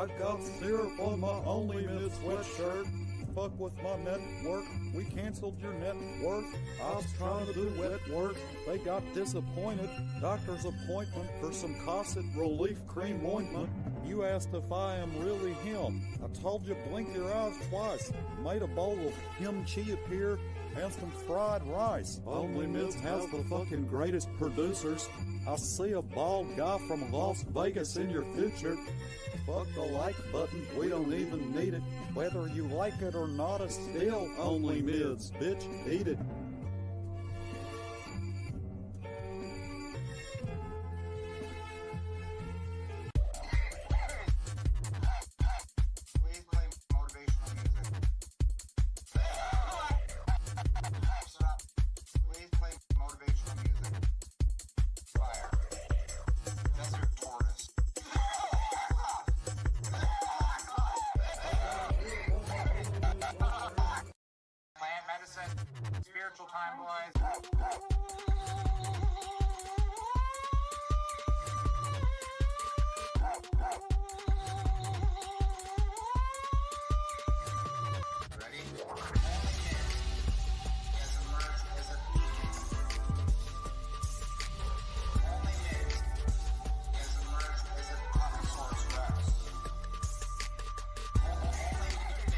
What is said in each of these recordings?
I got syrup on my OnlyMids sweatshirt. Fuck with my network, we canceled your net worth. I was trying to do wet work, they got disappointed. Doctor's appointment for some Cosset relief cream ointment. You asked if I am really him. I told you blink your eyes twice. Made a bowl of kimchi appear and some fried rice. OnlyMids has the fucking greatest producers. I see a bald guy from Las Vegas in your future. Fuck the like button, we don't even need it. Whether you like it or not, it's still OnlyMids, bitch, eat it. Please play motivational music. Stop. Please play motivational music. Fire. Desert tortoise. Plant medicine. Spiritual time, boys. Ready? OnlyMids has emerged as a beacon. OnlyMids has emerged as a connoisseur's rest. OnlyMids has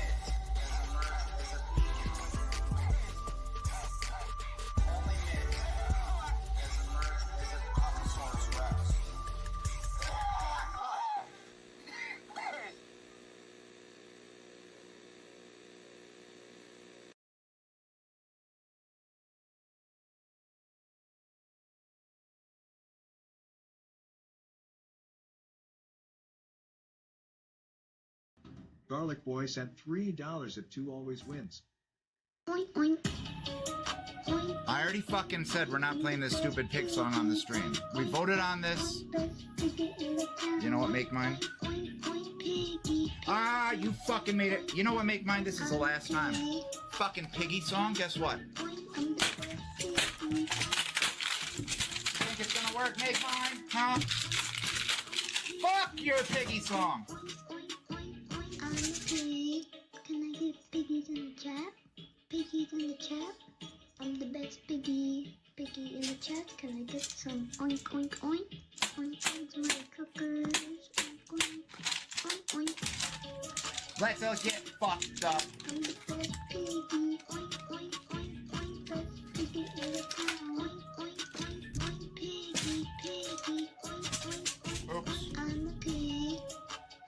emerged as a beacon. OnlyMids has emerged as a connoisseur's rest. Garlic Boy sent $3 if 2 always wins. Oink, oink. Oink. I already fucking said we're not playing this stupid pig song on the stream. We voted on this. You know what, Make Mine? Oink, oink, piggy. Ah, you fucking made it. You know what, Make Mine? This is the last time. Fucking piggy song, guess what? I'm the best piggy. Think it's gonna work, Make Mine? Huh? Fuck your piggy song! I'm a pig. Can I get piggies in the chat? Piggies in the chat? I'm the best piggy. Piggy in the chat. Can I get some oink oink oink? Oink oink motherfuckers. Oink oink. Oink oink. Let's all get fucked up. I'm the best piggy. Oink oink oink oink. Best piggy in the town. Oink oink oink oink. Piggy piggy. Oink oink oink. Oops. I'm a pig.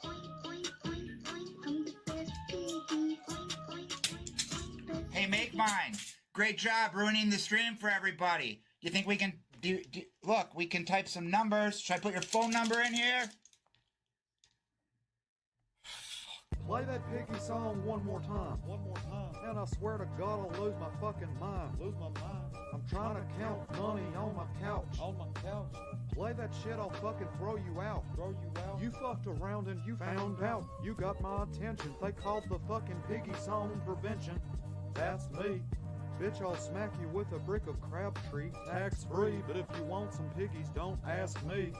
Oink oink oink oink. I'm the best piggy. Oink oink oink. Best Hey, Make Mine. Great job ruining the stream for everybody. You think we can do look, we can type some numbers. Should I put your phone number in here? Play that piggy song one more time. One more time. And I swear to God I'll lose my fucking mind. Lose my mind. I'm trying to count money on my couch. On my couch. Play that shit, I'll fucking throw you out. Throw you out. You fucked around and you found out. You got my attention. They called the fucking piggy song prevention. That's me. Bitch, I'll smack you with a brick of Crabtree, tax-free, but if you want some piggies, don't ask me.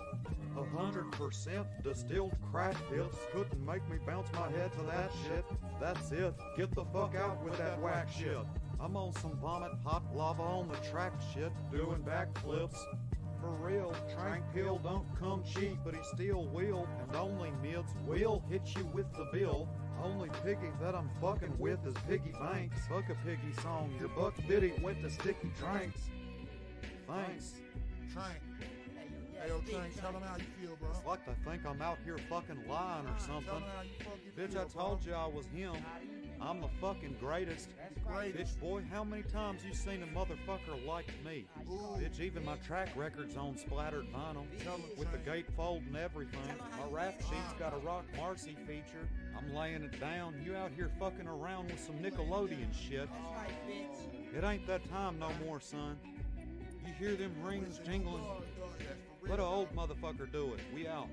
100% distilled crack hips couldn't make me bounce my head to that shit. That's it. Get the fuck out with that whack shit. I'm on some vomit, hot lava on the track shit, doing backflips. For real, Trank Pill don't come cheap, but he still will, and OnlyMids will hit you with the bill. Only piggy that I'm fucking with is Piggy Banks. Fuck a piggy song, your buck biddy went to sticky tranks. Thanks. Trank. Hey, yo, Trank, tell them how you feel, bro. It's like they think I'm out here fucking lying or Tell something. them how you fucking Bitch, feel, I told you I was him. I'm the fucking greatest. Bitch, boy, how many times you seen a motherfucker like me? Ooh. Bitch, even my track record's on splattered vinyl. With the gatefold and everything. My rap sheet's got a Rock Marcy feature. I'm laying it down. You out here fucking around with some Nickelodeon shit. It ain't that time no more, son. You hear them rings jingling? Let an old motherfucker do it. We out.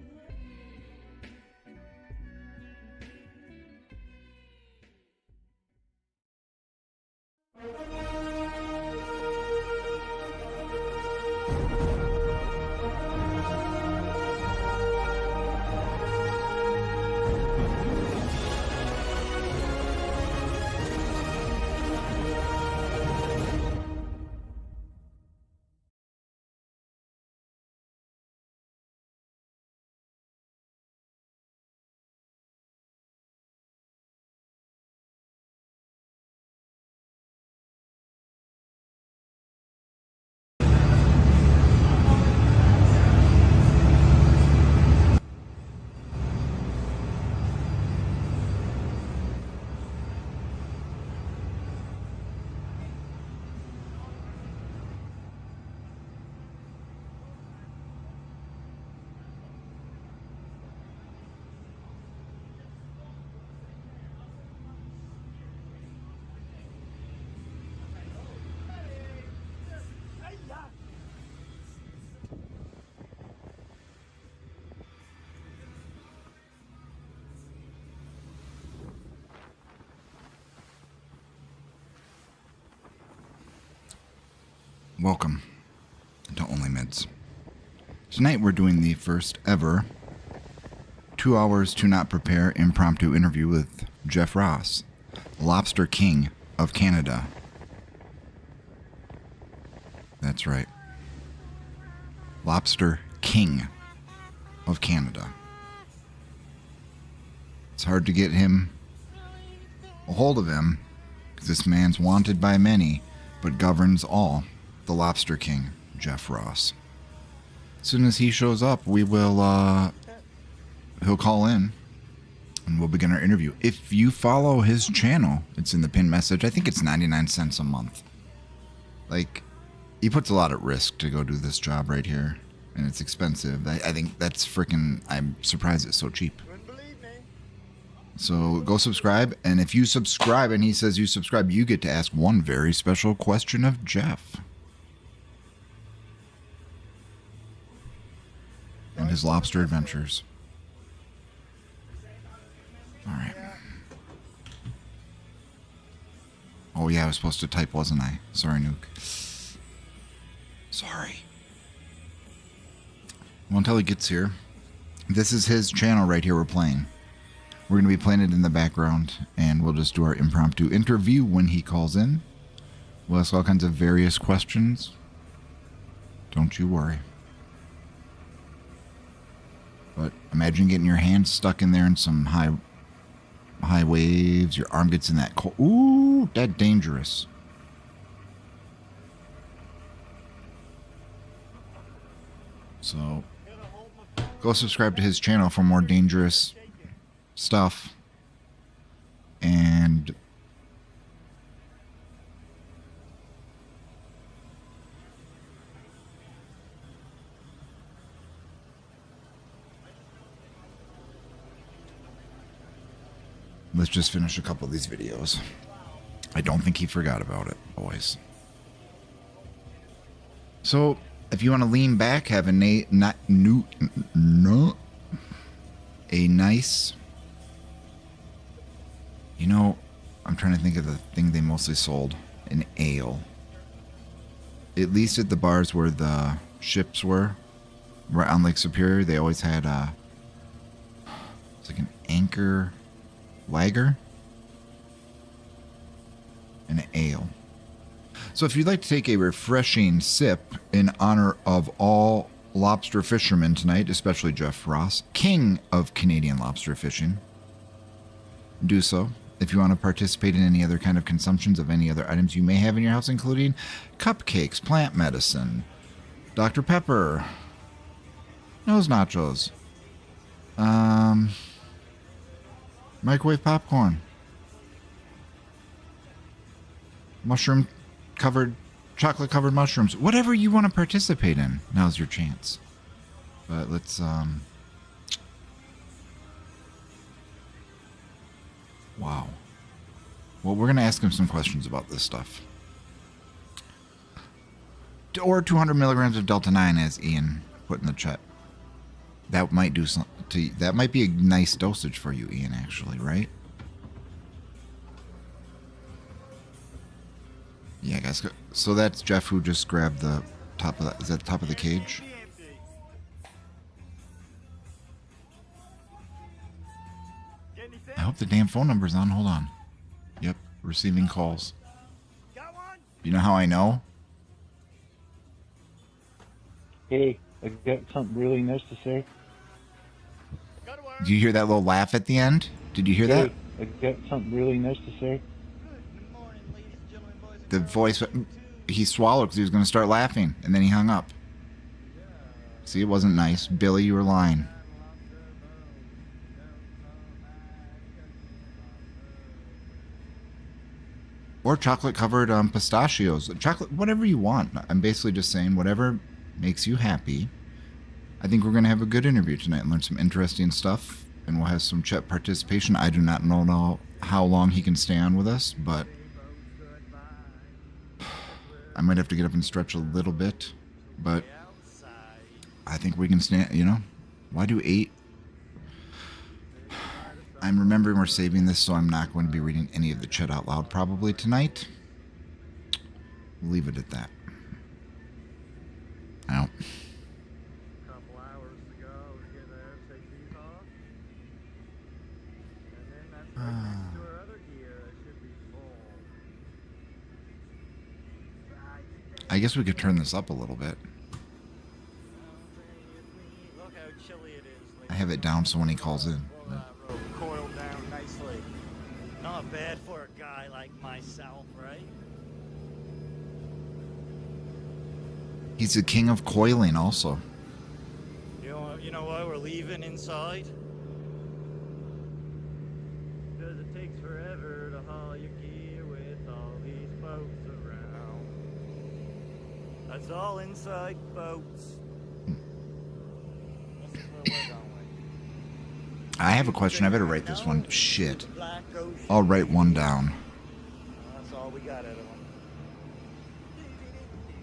Welcome to OnlyMids. Tonight we're doing the first ever 2 hours to not prepare impromptu interview with Jeff Ross, Lobster King of Canada. That's right. Lobster King of Canada. It's hard to get a hold of him, because this man's wanted by many, but governs all. The Lobster King, Jeff Ross. As soon as he shows up, he'll call in, and we'll begin our interview. If you follow his channel, it's in the pinned message. I think it's 99 cents a month. Like, he puts a lot at risk to go do this job right here, and it's expensive. I think that's freaking, I'm surprised it's so cheap. So go subscribe, and if you subscribe and he says you subscribe, you get to ask one very special question of Jeff and his lobster adventures. All right. Oh yeah, I was supposed to type, wasn't I? Sorry, Nuke. Sorry. Well, until he gets here, this is his channel right here we're playing. We're going to be playing it in the background, and we'll just do our impromptu interview when he calls in. We'll ask all kinds of various questions. Don't you worry. But imagine getting your hand stuck in there in some high waves. Your arm gets in that cold. Ooh, that's dangerous. So, go subscribe to his channel for more dangerous stuff. And let's just finish a couple of these videos. I don't think he forgot about it, boys. So, if you want to lean back, have a nice, you know, I'm trying to think of the thing they mostly sold, an ale. At least at the bars where the ships were, right on Lake Superior, they always had it's like an anchor lager and an ale. So if you'd like to take a refreshing sip in honor of all lobster fishermen tonight, especially Jeff Ross, king of Canadian lobster fishing, do so. If you want to participate in any other kind of consumptions of any other items you may have in your house, including cupcakes, plant medicine, Dr. Pepper, nose nachos, microwave popcorn, chocolate covered mushrooms, whatever you want to participate in, now's your chance. But let's wow. Well, we're going to ask him some questions about this stuff. Or 200 milligrams of Delta 9, as Ian put in the chat. That might do something. That might be a nice dosage for you, Ian, actually, right? Yeah, guys. So that's Jeff who just grabbed the top of that. Is that the top of the cage? I hope the damn phone number's on. Hold on. Yep, receiving calls. You know how I know? Hey, I got something really nice to say. Did you hear that little laugh at the end? Did you hear that? I got something really nice to say. The voice, he swallowed because he was going to start laughing, and then he hung up. See, it wasn't nice. Billy, you were lying. Or chocolate-covered pistachios. Chocolate, whatever you want. I'm basically just saying whatever makes you happy. I think we're going to have a good interview tonight and learn some interesting stuff. And we'll have some chat participation. I do not know how long he can stay on with us, but I might have to get up and stretch a little bit. But I think we can stand, you know. Why do 8? I'm remembering we're saving this, so I'm not going to be reading any of the chat out loud probably tonight. We'll leave it at that. Out. Couple hours to go to get there, take these off. And then that's right next to our other gear. It should be full. I guess we could turn this up a little bit. Look how chilly it is. I have it down so when he calls in. Well, that rope coiled down nicely. Not bad for a guy like myself, right? He's the king of coiling also. You know why we're leaving inside? Because it takes forever to haul your gear with all these boats around. That's all inside boats. This is where we're going. I have a question. I better write this one. Shit. I'll write one down. That's all we got out of them.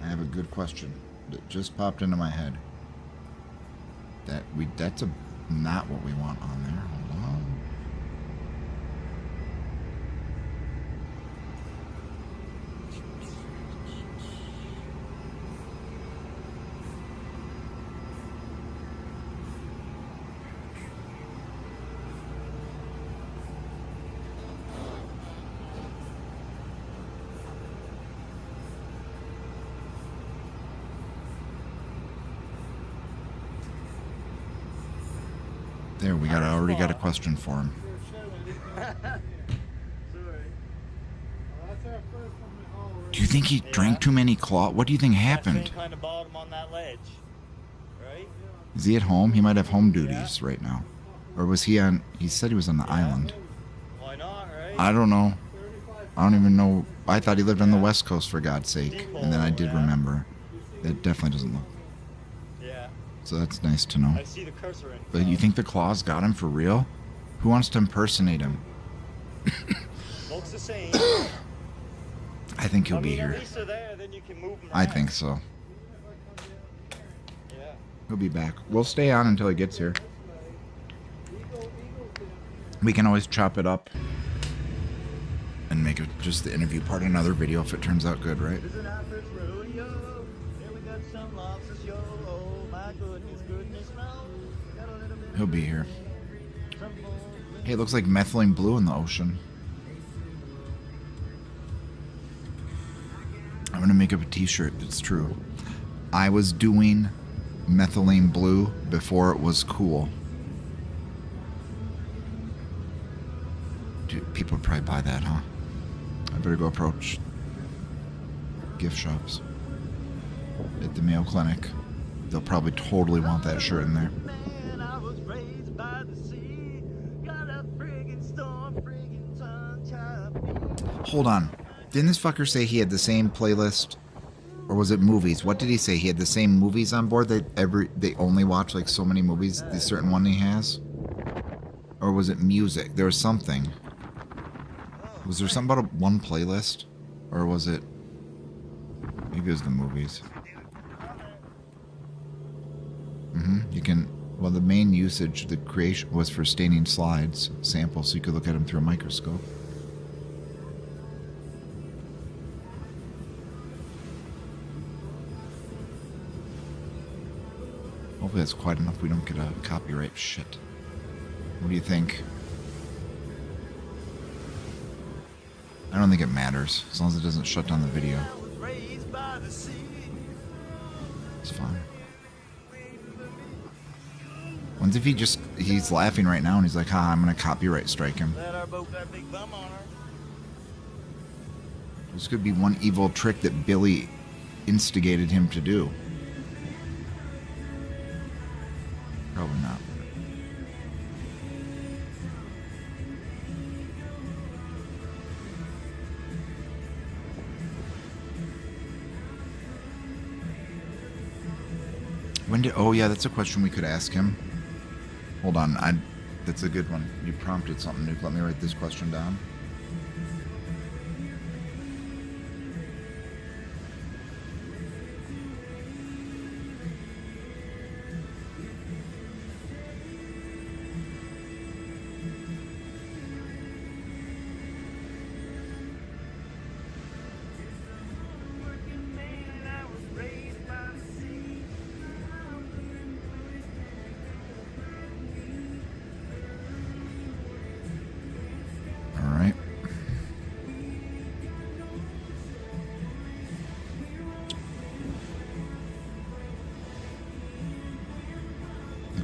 I have a good question that just popped into my head. That's not what we want on there. Hold on. There, we already got a question for him. Do you think he drank too many claw? What do you think happened? Kind of bottom on that ledge, right? Is he at home? He might have home duties right now. Or was he on... He said he was on the island. Why not, right? I don't know. I don't even know. I thought he lived on the West Coast, for God's sake. And then I did remember. That definitely doesn't look... Yeah. So that's nice to know. I see the cursor in. But you think the claws got him for real? Who wants to impersonate him? Looks the same. I think he'll be At here. least they're there, then you can move them I around. think so. Yeah. He'll be back. We'll stay on until he gets here. We can always chop it up and make it just the interview part another video if it turns out good, right? This is our first rodeo. Here we got some lobsters, yo. Oh my goodness, no. Got a little bit He'll be here. some more. Hey, it looks like methylene blue in the ocean. I'm gonna make up a t-shirt that's true. I was doing methylene blue before it was cool. Dude, people would probably buy that, huh? I better go approach gift shops at the Mayo Clinic. They'll probably totally want that shirt in there. Man, I was raised by the sea. Got a friggin' storm, friggin' sunshine. Hold on. Didn't this fucker say he had the same playlist? Or was it movies? What did he say? He had the same movies on board that they only watch like so many movies, the certain one he has? Or was it music? There was something. Was there something about one playlist? Or was it... Maybe it was the movies. You can... Well, the main usage, the creation, was for staining slides, samples, so you could look at them through a microscope. Hopefully that's quite enough we don't get a copyright shit. What do you think? I don't think it matters, as long as it doesn't shut down the video. I was raised by the sea. It's fine. When's if he's laughing right now and he's like, ha, I'm gonna copyright strike him. That our boat got a big bum on her. This could be one evil trick that Billy instigated him to do. Probably not. Oh yeah, that's a question we could ask him. Hold on, that's a good one. You prompted something, Nuke. Let me write this question down.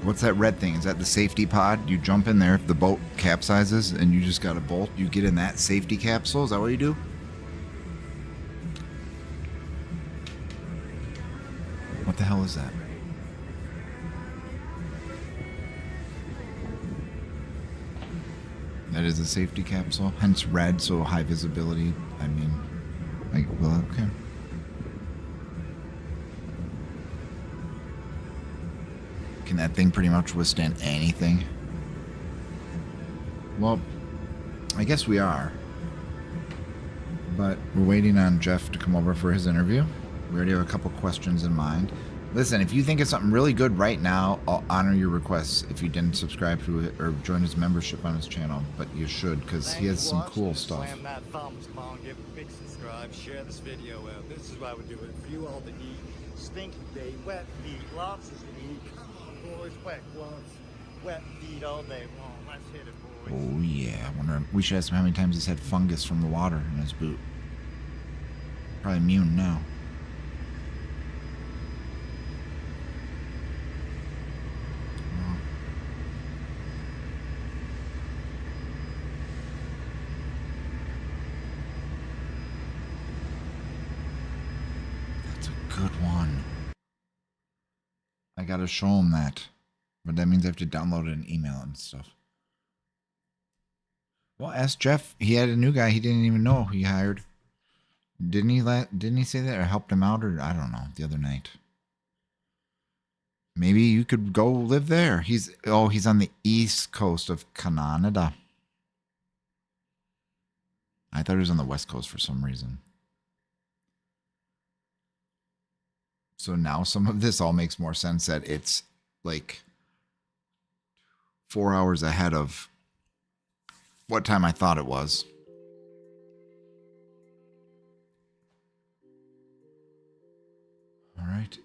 What's that red thing? Is that the safety pod? You jump in there if the boat capsizes and you just got a bolt. You get in that safety capsule. Is that what you do? What the hell is that? That is a safety capsule, hence red, so high visibility. I mean, well, okay. Can that thing pretty much withstand anything? Well, I guess we are. But we're waiting on Jeff to come over for his interview. We already have a couple questions in mind. Listen, if you think it's something really good right now, I'll honor your requests if you didn't subscribe to it or join his membership on his channel. But you should, because he has some cool stuff. Slam that thumbs, come on, give a big subscribe, share this video out. This is why we do it for you all to eat. Stinky day, wet feet, lobsters to eat. Come on, boys, wet gloves, wet feet all day long. Let's hit it, boys. Oh yeah, I wonder. We should ask him how many times he's had fungus from the water in his boot. Probably immune now. Good one. I gotta show him that. But that means I have to download it and email it and stuff. Well, ask Jeff. He had a new guy he didn't even know he hired. Didn't he say that or helped him out, or I don't know, the other night. Maybe you could go live there. He's on the east coast of Canada. I thought he was on the west coast for some reason. So now some of this all makes more sense that it's like 4 hours ahead of what time I thought it was. All right.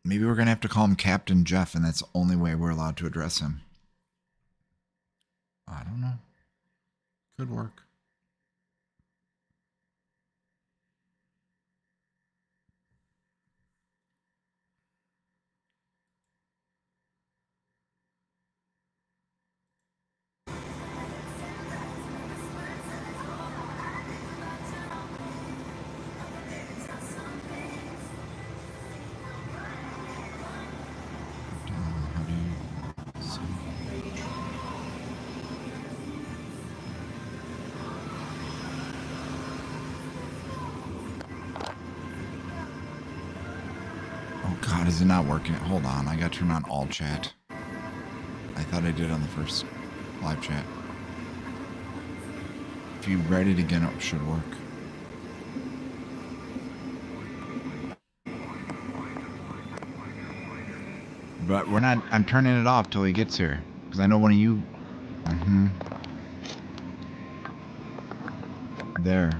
Maybe we're going to have to call him Captain Jeff, and that's the only way we're allowed to address him. I don't know. Could work. God, is it not working? Hold on, I gotta turn on all chat. I thought I did on the first live chat. If you write it again, it should work. But we're not, I'm turning it off till he gets here. Because I know one of you... There.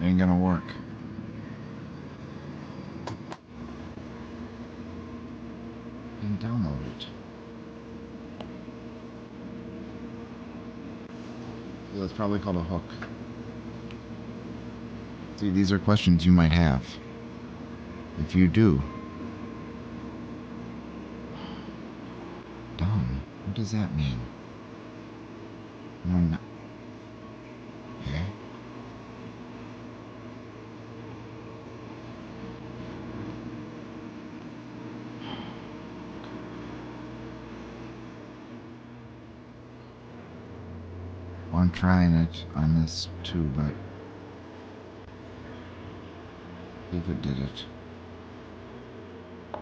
Ain't gonna work. And download it. So that's probably called a hook. See, these are questions you might have. If you do. Dumb. What does that mean? No. Okay. Well, I'm trying it on this too, but I think it did it. I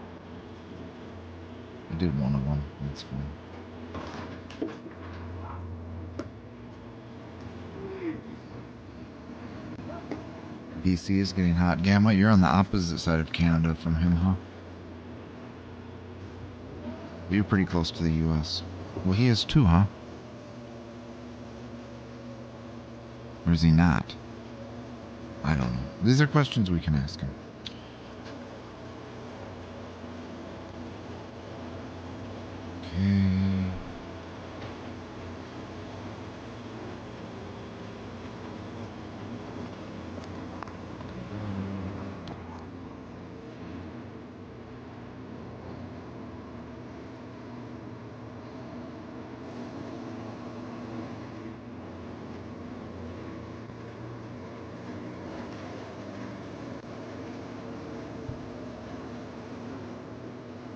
did one of them. That's fine. BC is getting hot. Gamma, you're on the opposite side of Canada from him, huh? You're pretty close to the US. Well, he is too, huh? Or is he not? I don't know. These are questions we can ask him. Okay.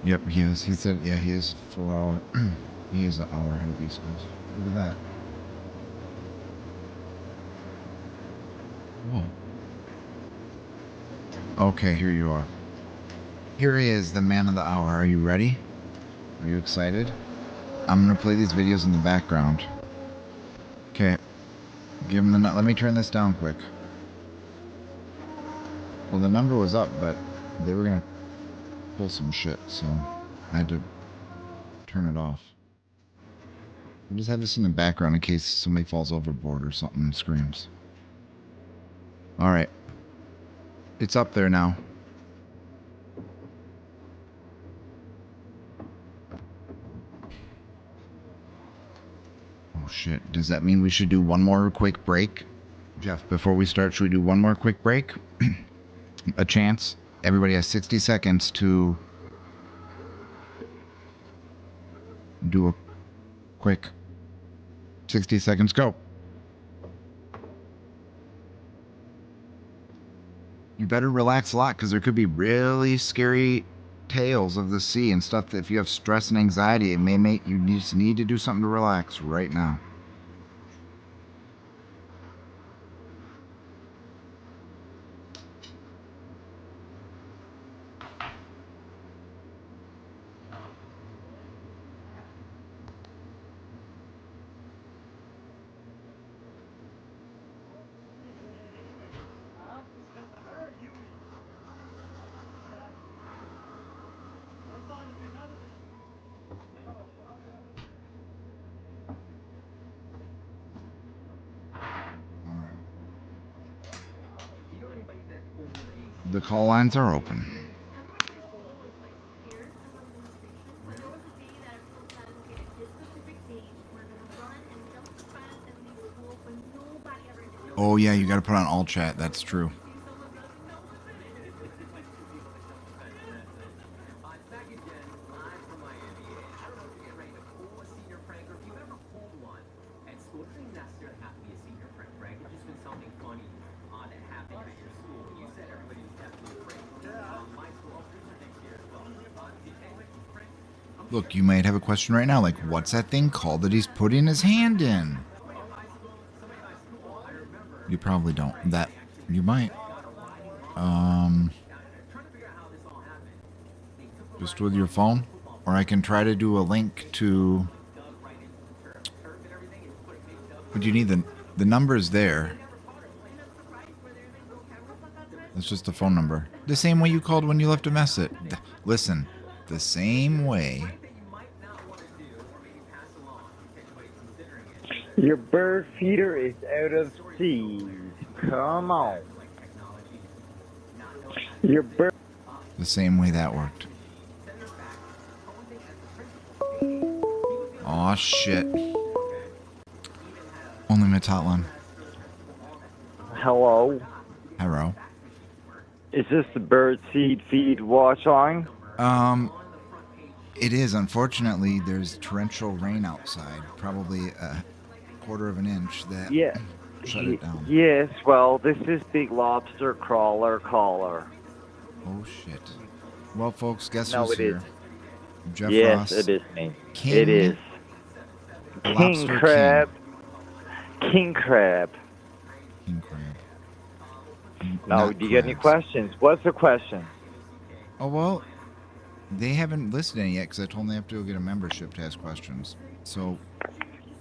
Yep, he is. He said, yeah, he is full hour. He is an hour ahead of East Coast. Look at that. Whoa. Okay, here you are. Here he is, the man of the hour. Are you ready? Are you excited? I'm gonna play these videos in the background. Okay. Give him the... Let me turn this down quick. Well, the number was up, but they were gonna pull some shit, so I had to turn it off. We'll just have this in the background in case somebody falls overboard or something and screams. Alright. It's up there now. Oh shit. Does that mean we should do one more quick break? Jeff, before we start, should we do one more quick break? A chance? Everybody has 60 seconds to do a quick 60 seconds, go. You better relax a lot because there could be really scary tales of the sea and stuff that if you have stress and anxiety, it may make you just need to do something to relax right now. The call lines are open. Oh yeah, you gotta put on all chat, that's true. Look, you might have a question right now, like, what's that thing called that he's putting his hand in? You probably don't. That, you might. Just with your phone? Or I can try to do a link to... But you need the number's there. It's just a phone number. The same way you called when you left a message. Listen, the same way... Your bird feeder is out of seed. Come on. Your bird. The same way that worked. Aw, shit. OnlyMids hotline. Hello. Hello. Is this the bird seed feed watch line? It is. Unfortunately, there's torrential rain outside. Probably a quarter of an inch that shut it down. Yes, well, this is Big Lobster Crawler Caller. Oh, shit. Well, folks, guess No, who's it here? is. Jeff Yes, Ross. it is me. King, it is. King Lobster Crab. King Crab. King Crab. No, Not do you get any crabs. questions? What's the question? Oh, well, they haven't listed any yet because I told them they have to go get a membership to ask questions. So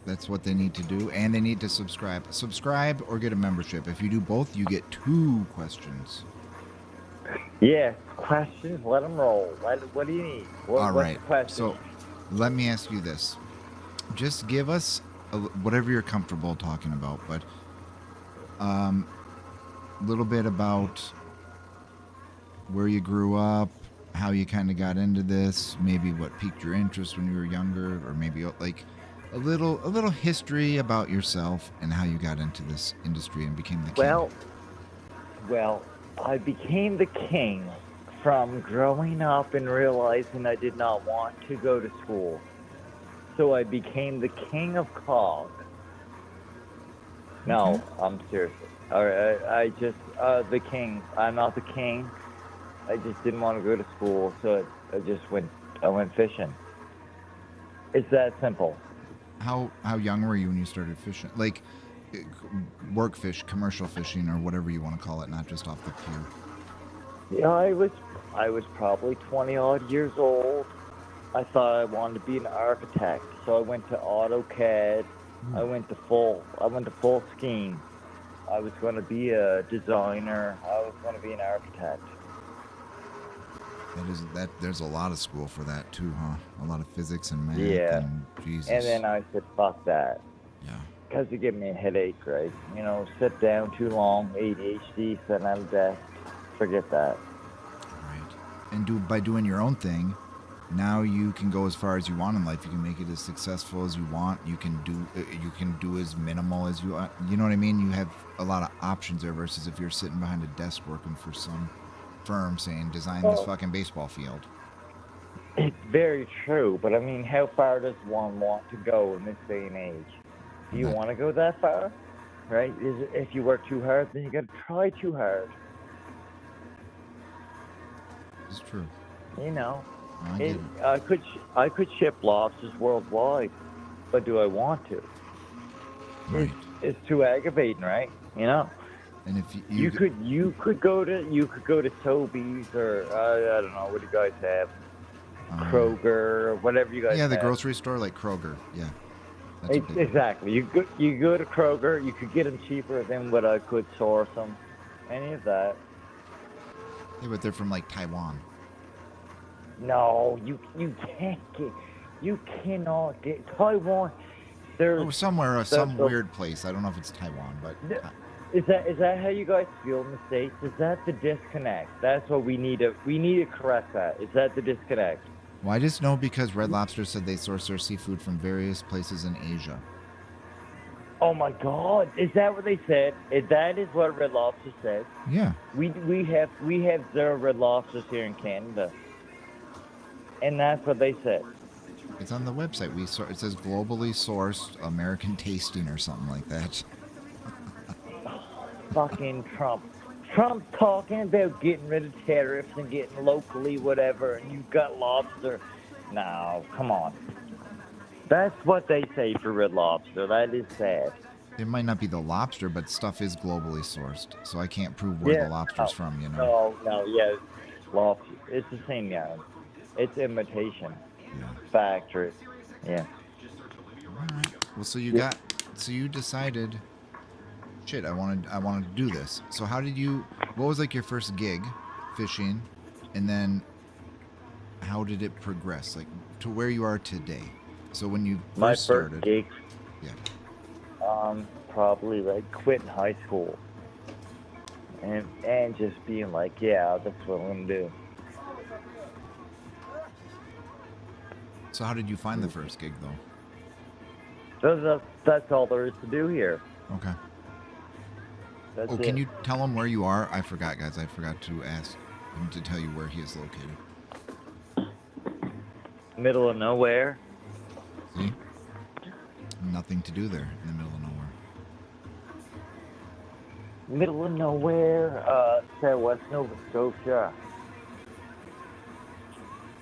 that's what they need to do. And they need to subscribe. Subscribe or get a membership. If you do both, you get 2 questions. Yeah, questions. Let them roll. What do you need? All right. What's the question? So let me ask you this. Just give us whatever you're comfortable talking about, but a little bit about where you grew up, how you kind of got into this, maybe what piqued your interest when you were younger, or maybe like a little history about yourself and how you got into this industry and became the king. Well, I became the king from growing up and realizing I did not want to go to school. So I became the king of cog. No, I'm serious. All right, I just, the king. I'm not the king. I just didn't want to go to school, so I just went I went fishing. It's that simple. How young were you when you started fishing? Like work fish, commercial fishing, or whatever you want to call it, not just off the pier. Yeah, I was probably 20 odd years old. I thought I wanted to be an architect, so I went to AutoCAD. I went to full scheme. I was going to be a designer. I was going to be an architect. There's a lot of school for that too, huh? A lot of physics and math. Yeah. And Jesus. And then I said, fuck that. Yeah. Because it gave me a headache, right? You know, sit down too long, ADHD, sitting at a desk. Forget that. Right. And by doing your own thing, now you can go as far as you want in life. You can make it as successful as you want. You can do as minimal as you want. You know what I mean? You have a lot of options there versus if you're sitting behind a desk working for some firm saying design this fucking baseball field. It's very true, but I mean, how far does one want to go in this day and age? Do you want to go that far? Right? If you work too hard, then you got to try too hard. It's true. You know, I could ship lobsters worldwide, but do I want to? Right. It's too aggravating, right? You know. And if you could go to Toby's or I don't know, what do you guys have? Kroger or whatever you guys have. Yeah, the have. grocery store like Kroger. Yeah. Exactly. You go to Kroger, you could get them cheaper than what I could source them. Any of that. Yeah, but they're from like Taiwan. No, you cannot get Taiwan. There's somewhere some weird place. I don't know if it's Taiwan, but is that how you guys feel in the States? Is that the disconnect? That's what we need to correct that. Is that the disconnect? Well, I just know because Red Lobster said they source their seafood from various places in Asia. Oh my God! Is that what they said? That is what Red Lobster said. Yeah. We have 0 Red Lobsters here in Canada, and that's what they said. It's on the website. It says globally sourced American tasting or something like that. Fucking Trump. Trump's talking about getting rid of tariffs and getting locally whatever, and you've got lobster. No, come on. That's what they say for Red Lobster. That is sad. It might not be the lobster, but stuff is globally sourced, so I can't prove where the lobster's from, you know? No, yeah. Lobster. It's the same yarn. It's imitation. Yeah. Factory. Yeah. All right. Well, so you decided, shit, I wanted to do this. So what was like your first gig fishing, and then how did it progress, like to where you are today? So when you first started. My first gig. Yeah. Probably like quitting high school, and just being like, yeah, that's what I'm gonna do. So how did you find the first gig though? That's all there is to do here. Okay. That's can you tell him where you are? I forgot, guys. I forgot to ask him to tell you where he is located. Middle of nowhere. See? Nothing to do there in the middle of nowhere. Middle of nowhere, West Nova Scotia.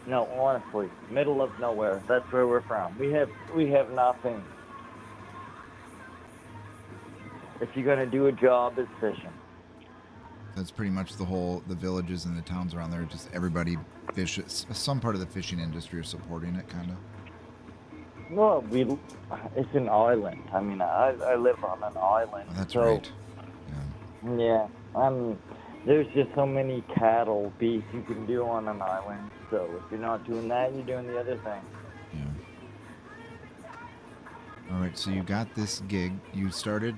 No, honestly, middle of nowhere. That's where we're from. We have nothing. If you're gonna do a job, it's fishing. That's pretty much the villages and the towns around there. Just everybody fishes. Some part of the fishing industry are supporting it, kind of. Well, it's an island. I mean, I live on an island. Oh, that's right. Yeah. There's just so many cattle, beef you can do on an island. So if you're not doing that, you're doing the other thing. Yeah. All right. So you got this gig. You started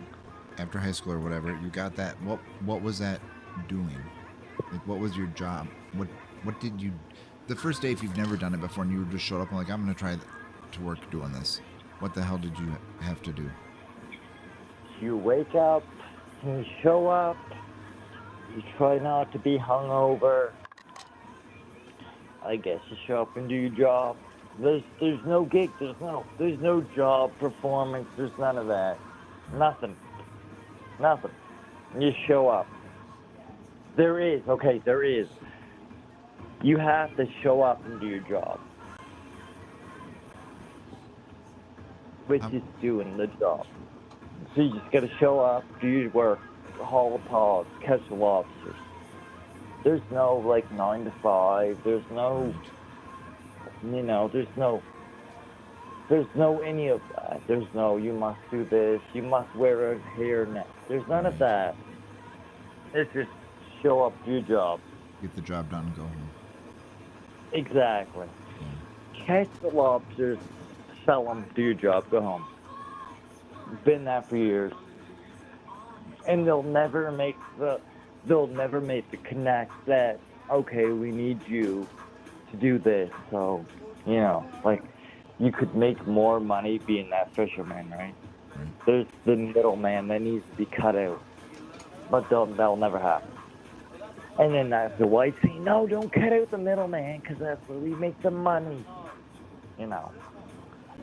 after high school or whatever. You got that. What was that doing? Like, what was your job? What did you? The first day, if you've never done it before, and you just showed up and like, I'm gonna try to work doing this. What the hell did you have to do? You wake up, you show up, you try not to be hungover. I guess you show up and do your job. There's no gig, there's no job performance, there's none of that. Nothing. You show up. There is. You have to show up and do your job. which is doing the job. So you just gotta show up, do your work, haul the pods, catch the lobsters. There's no like 9 to 5. There's no, there's no any of that. There's no you must do this, you must wear a hairnet. There's none of that. It's just show up, do your job. Get the job done and go home. Exactly. Catch the lobsters, sell them, do your job, go home. Been that for years. And they'll never make the connect that, okay, we need you to do this. So, like you could make more money being that fisherman, right? There's the middleman that needs to be cut out. But that'll never happen. And then that's the wife saying, no, don't cut out the middleman because that's where we make the money.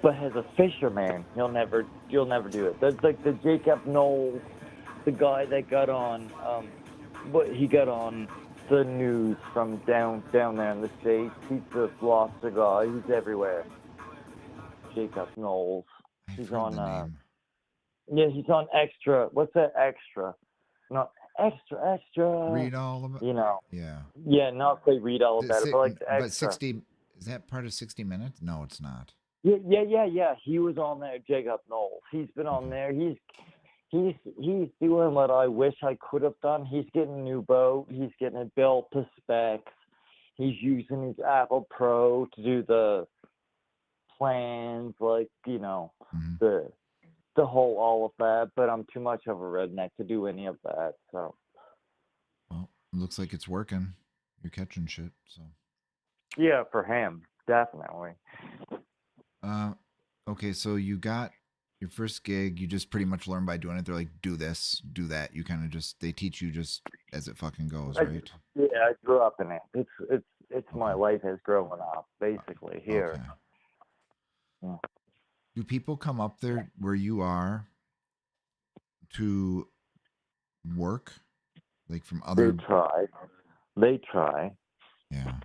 But as a fisherman, you'll never do it. That's like the Jacob Knowles, the guy that got on, he got on the news from down there in the States. He's the lobster guy. He's everywhere. Jacob Knowles. He's on, he's on Extra. What's that Extra? No, Extra. Read all of it. Yeah. Yeah, not quite read all about it, but like the Extra. But 60, is that part of 60 Minutes? No, it's not. Yeah. He was on there, Jacob Knowles. He's been on there. He's doing what I wish I could have done. He's getting a new boat. He's getting it built to specs. He's using his Apple Pro to do the plans, like, the whole all of that. But I'm too much of a redneck to do any of that. So. Well, it looks like it's working. You're catching shit. So. Yeah, for him, definitely. Okay, so you got your first gig. You just pretty much learn by doing it. They're like, do this, do that. You kind of they teach you just as it fucking goes, right? I grew up in it. It's okay. My life has grown up basically here. Okay. Yeah. Do people come up there where you are to work, like from other? They try. Yeah.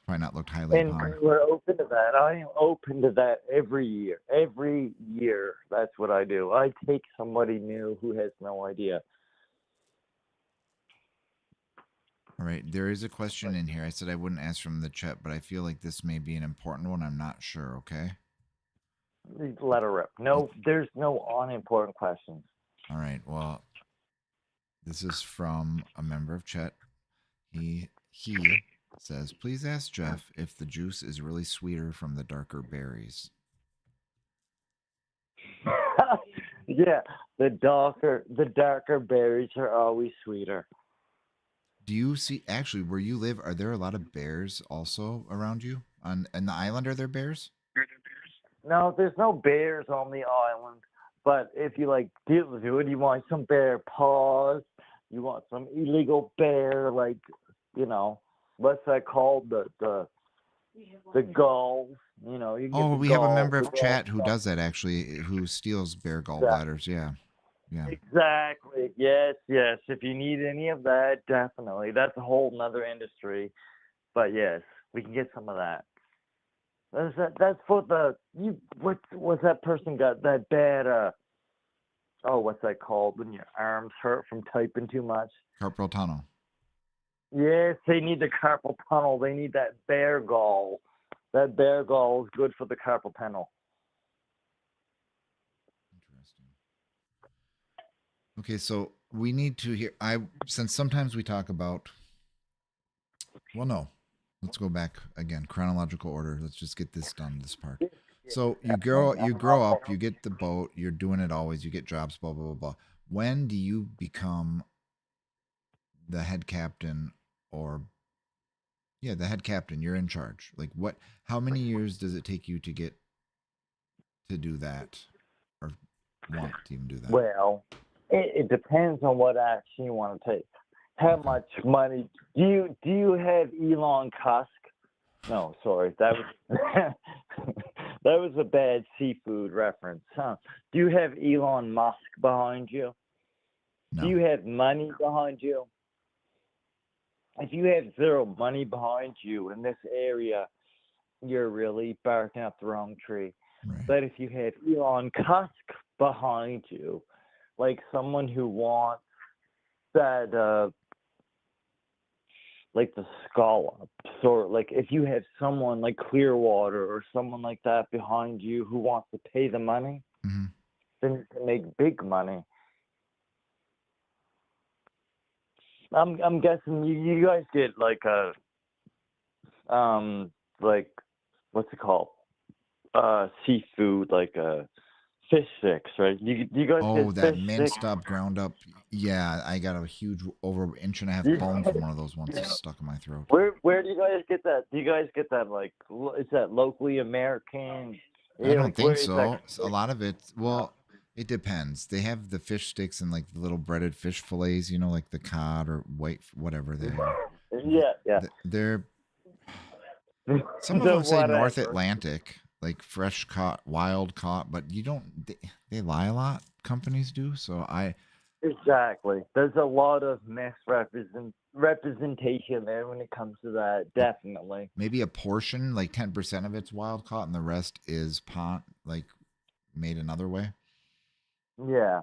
Probably not looked highly upon. And we're open to that. I am open to that every year. Every year, that's what I do. I take somebody new who has no idea. All right. There is a question in here. I said I wouldn't ask from the chat, but I feel like this may be an important one. I'm not sure. Okay. Let her rip. No, there's no unimportant questions. All right. Well, this is from a member of chat. He says, please ask Jeff if the juice is really sweeter from the darker berries. Yeah, the darker berries are always sweeter. Do you see, actually, where you live, are there a lot of bears also around you? On the island, are there bears? No, there's no bears on the island. But if you like deal with it, you want some bear paws, you want some illegal bear, like, what's that called? The gulls, You get we have a member of chat who does that, actually, who steals bear gallbladders. Yeah. Exactly. Yes. If you need any of that, definitely. That's a whole nother industry. But yes, we can get some of that. That's for what's that person got that bad what's that called when your arms hurt from typing too much? Carpal tunnel. Yes, they need the carpal tunnel. They need that bear gall. That bear gall is good for the carpal tunnel. Interesting. Okay, so we need to hear. Since sometimes we talk about. Well, no. Let's go back again. Chronological order. Let's just get this done. This part. So you grow up. You get the boat. You're doing it always. You get jobs. Blah blah blah blah. When do you become the head captain, or the head captain? You're in charge. Like what? How many years does it take you to get to do that, or want to even do that? Well, it depends on what action you want to take. How much money do you have? Elon Musk? No, sorry, that was that was a bad seafood reference, huh? Do you have Elon Musk behind you? No. Do you have money behind you? If you have zero money behind you in this area, you're really barking up the wrong tree. Right. But if you have Elon Musk behind you, like someone who wants that, like the scallops, or like if you have someone like Clearwater or someone like that behind you who wants to pay the money, Mm-hmm. then you can make big money. I'm guessing you guys get like like what's it called? Seafood, like fish sticks, right? You guys Oh, get that fish minced sticks? up, ground up. Yeah, I got a huge, over inch and a half You- bone from one of those once stuck in my throat. Where do you guys get that? Do you guys get that like is that locally American? I Yeah, don't like, where think is so. that? A lot of it, well, it depends. They have the fish sticks and like the little breaded fish fillets, you know, like the cod or white, whatever they are. Yeah. They're some of The them say North whatever. Atlantic, like fresh caught, wild caught, but you don't. They lie a lot. Companies do. So Exactly. There's a lot of representation there when it comes to that. Definitely. maybe a portion, like 10% of it's wild caught, and the rest is pond, like made another way. Yeah.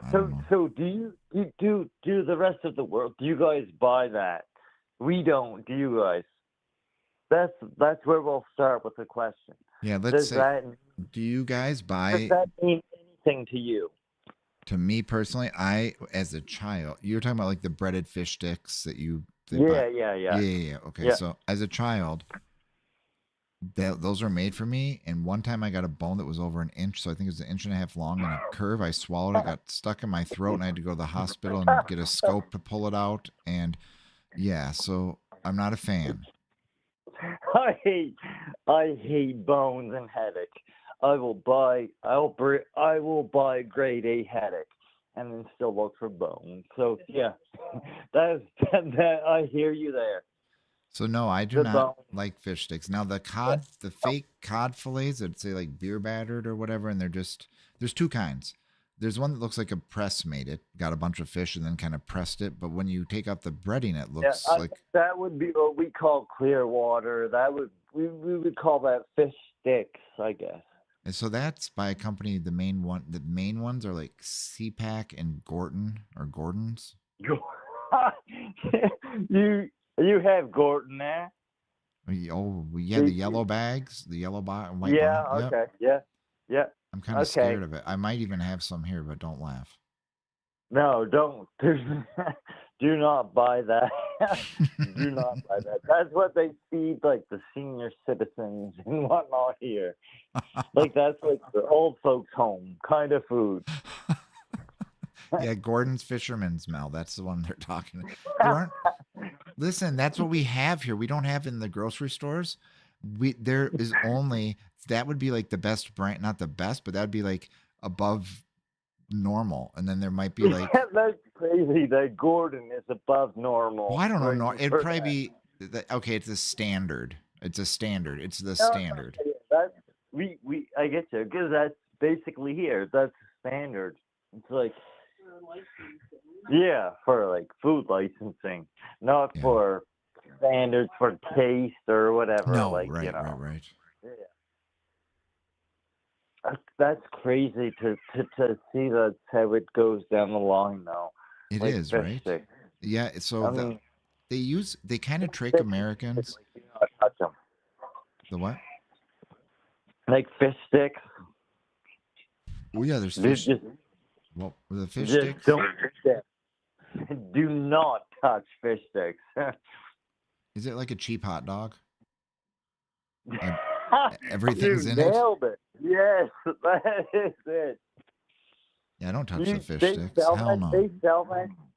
I don't know. So do do the rest of the world? Do you guys buy that? We don't. Do you guys? That's where we'll start with the question. Yeah, let's Does say. that Do you guys buy? mean anything to you? To me personally, I as a child, you're talking about like the breaded fish sticks that they buy. Yeah. Okay, Yeah. so as a child, those are made for me. And one time I got a bone that was over an inch, so I think it was an inch and a half long and a curve. I swallowed it, got stuck in my throat, and I had to go to the hospital and get a scope to pull it out. And yeah, so I'm not a fan. I hate bones and headache. I will buy a grade A headache and then still look for bones. So yeah, that I hear you there. So no, I do The not bone. like fish sticks. Now the fake cod fillets that say like beer battered or whatever, and there's two kinds. There's one that looks like a press made it, got a bunch of fish and then kind of pressed it. But when you take out the breading, it looks like. That would be what we call clear water. We would call that fish sticks, I guess. And so that's by a company. The main ones are like CPAC and Gordon's. You have Gordon there. Oh yeah, the yellow bags, the yellow white. Yeah. Bottle. Okay. Yep. Yeah. I'm kind of scared of it. I might even have some here, but don't laugh. No, don't. Do not buy that. Do not buy that. That's what they feed like the senior citizens and whatnot here. Like that's like the old folks' home kind of food. Yeah, Gordon's Fisherman's Mel. That's the one they're talking. Listen, that's what we have here. We don't have in the grocery stores. There is only that would be like the best brand, not the best, but that would be like above normal. And then there might be like that's crazy that Gordon is above normal. Well, I don't know. No, Right? it'd probably be okay. It's a standard. It's the standard. I get you because that's basically here. That's standard. It's like for like food licensing, not for standards for taste or whatever. No, like, right. Yeah. That's crazy to see that's how it goes down the line though. It like is, fish right? sticks. Yeah. So they kind of trick Americans. Do not touch them. The what? Like fish sticks. Oh yeah, there's fish. Well, the fish sticks. Do not touch fish sticks. Is it like a cheap hot dog? Everything's you in it. Nailed it. Yes, that is it. Yeah, I don't touch the fish sticks. Hell no. They sell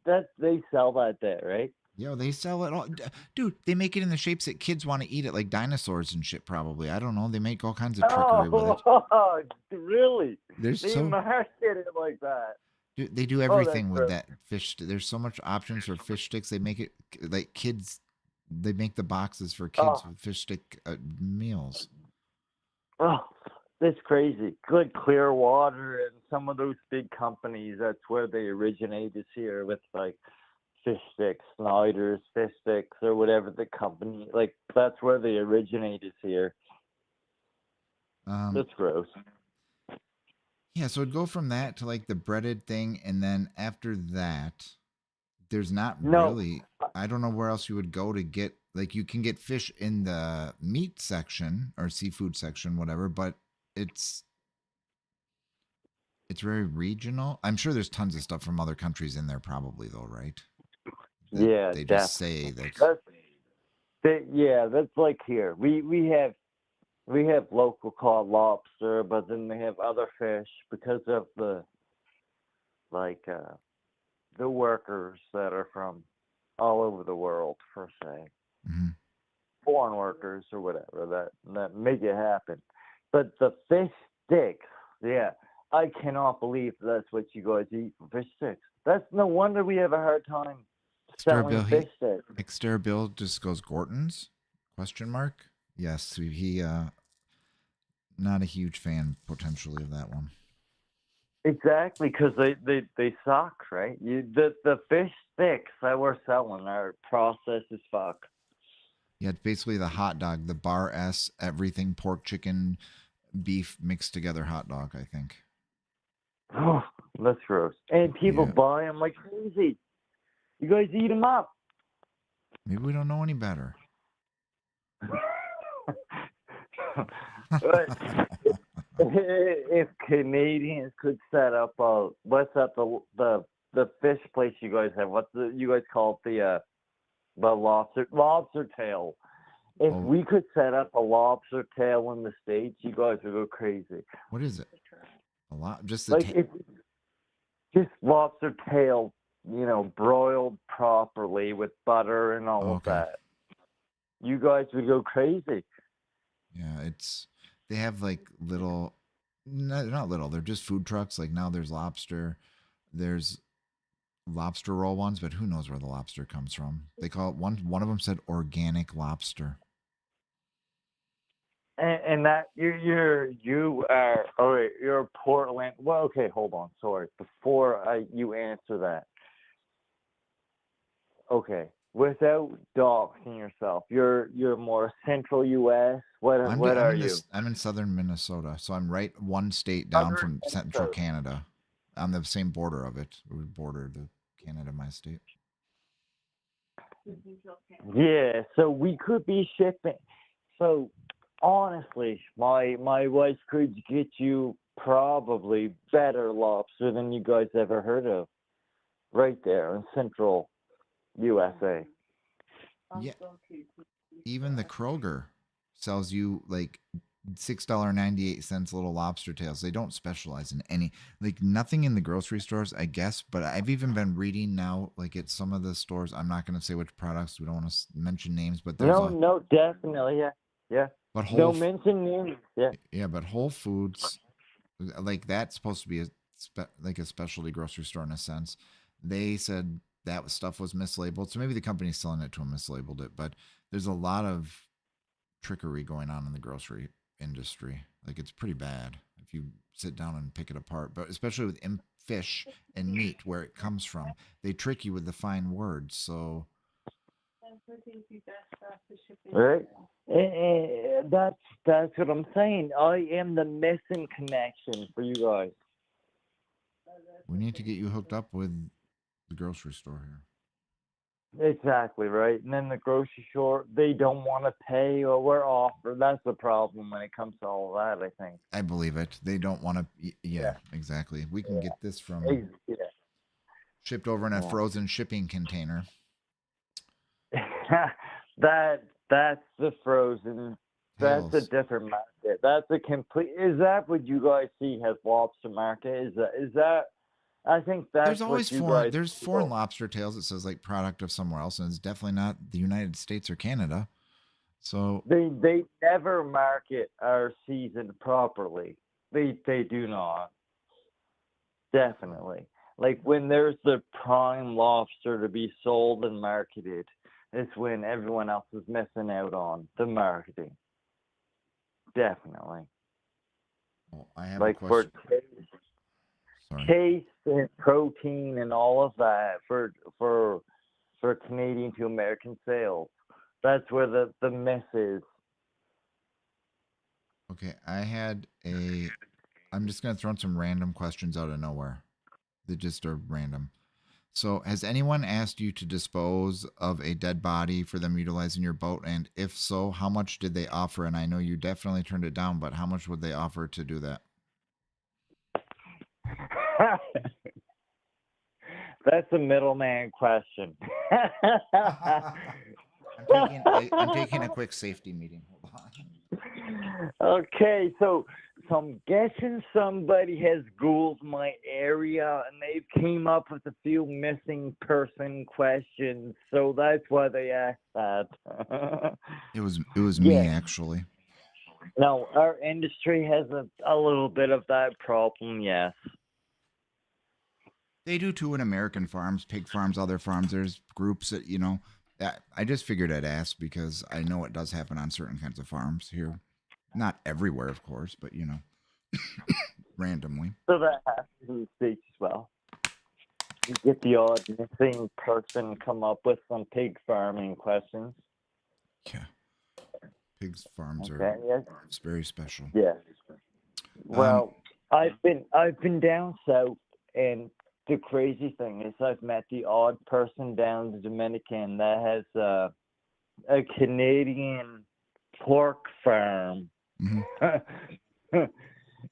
that. They sell that there, right? Yeah, they sell it all. Dude, they make it in the shapes that kids want to eat it, like dinosaurs and shit, probably. I don't know. They make all kinds of trickery with it. Oh, really? They market it like that. Dude, they do everything with that fish. There's so much options for fish sticks. They make it like kids. They make the boxes for kids with fish stick meals. Oh, that's crazy. Good Clearwater and some of those big companies. That's where they originated here with like fish sticks, Snyder's fish sticks, or whatever the company. Like that's where they originated here. That's gross. Yeah, so it'd go from that to like the breaded thing, and then after that, there's not No, really. I don't know where else you would go to get like you can get fish in the meat section or seafood section, whatever, but it's it's very regional. I'm sure there's tons of stuff from other countries in there, probably though, right? That yeah, they just say definitely. that. Yeah, that's like here. We have local caught lobster, but then they have other fish because of the like the workers that are from all over the world, per se, Mhm. foreign workers or whatever that make it happen. But the fish sticks, yeah, I cannot believe that's what you guys eat for fish sticks. That's no wonder we have a hard time selling Bill, fish sticks. Bill just goes Gorton's? Question mark. Yes, he not a huge fan potentially of that one. Exactly, because they suck, right? The fish sticks that we're selling are processed as fuck. Yeah, it's basically the hot dog, the bar S, everything pork, chicken, beef mixed together hot dog, I think. Oh, that's gross. And people Yeah. buy them like crazy. You guys eat them up. Maybe we don't know any better. But if Canadians could set up what's that the fish place you guys have? You guys call it the lobster tail? If Oh. we could set up a lobster tail in the States, you guys would go crazy. What is it? A lot. Just the Like just lobster tail, broiled properly with butter and all of that. You guys would go crazy. Yeah, they have like little, no, they're not little. They're just food trucks. Like now there's there's lobster roll ones, but who knows where the lobster comes from? They call it one of them said organic lobster. And that you are all right. You're Portland. Well, okay, hold on. Sorry. Before you answer that, okay. Without doxing yourself, you're more Central U.S. What are you? I'm in southern Minnesota, so I'm right one state down from central Canada, on the same border of it. We border the Canada, my state. Yeah, so we could be shipping. So honestly, my wife could get you probably better lobster than you guys ever heard of, right there in Central USA. Yeah. Even the Kroger sells you like $6.98 little lobster tails. They don't specialize in any, like nothing in the grocery stores, I guess. But I've even been reading now, like at some of the stores. I'm not going to say which products. We don't want to mention names, but there's No, definitely, yeah. But no mention names, yeah. Yeah, but Whole Foods, like that's supposed to be like a specialty grocery store in a sense. They said that stuff was mislabeled, so maybe the company selling it to them mislabeled it. But there's a lot of trickery going on in the grocery industry. Like it's pretty bad if you sit down and pick it apart. But especially with fish and meat, where it comes from, they trick you with the fine words. So right, that's what I'm saying. I am the missing connection for you guys. we need to get you hooked up with the grocery store here. Exactly, right. And then the grocery store, they don't want to pay or we're offered. That's the problem when it comes to all of that, I think. I believe it. They don't want to. Yeah, exactly. We can get this from shipped over in a frozen shipping container. That's the frozen. That's a different market. That's a complete. Is that what you guys see as lobster market? Is that? I think that's there's always what you foreign. guys There's foreign lobster tails. It says like product of somewhere else, and it's definitely not the United States or Canada. So they never market our season properly. They do not. Definitely. Like when there's the prime lobster to be sold and marketed, it's when everyone else is missing out on the marketing. Definitely. Well, I have like a question. For taste and protein and all of that for Canadian to American sales. That's where the miss is. Okay, I'm just gonna throw in some random questions out of nowhere. They just are random. So, has anyone asked you to dispose of a dead body for them utilizing your boat? And if so, how much did they offer? And I know you definitely turned it down, but how much would they offer to do that? That's a middleman question. I'm taking a quick safety meeting. Hold on. Okay, so I'm guessing somebody has Googled my area and they came up with a few missing person questions, so that's why they asked that. It was me Yeah. actually. No, our industry has a little bit of that problem, yes. They do too in American farms, pig farms, other farms. There's groups that that I just figured I'd ask because I know it does happen on certain kinds of farms here. Not everywhere, of course, but randomly. So that happens in the States as well. You get the odd missing person come up with some pig farming questions. Yeah. Pigs farms Okay, are yes. it's very special. Yeah. Well, I've been down south, and the crazy thing is I've met the odd person down the Dominican that has a Canadian pork farm. Mhm.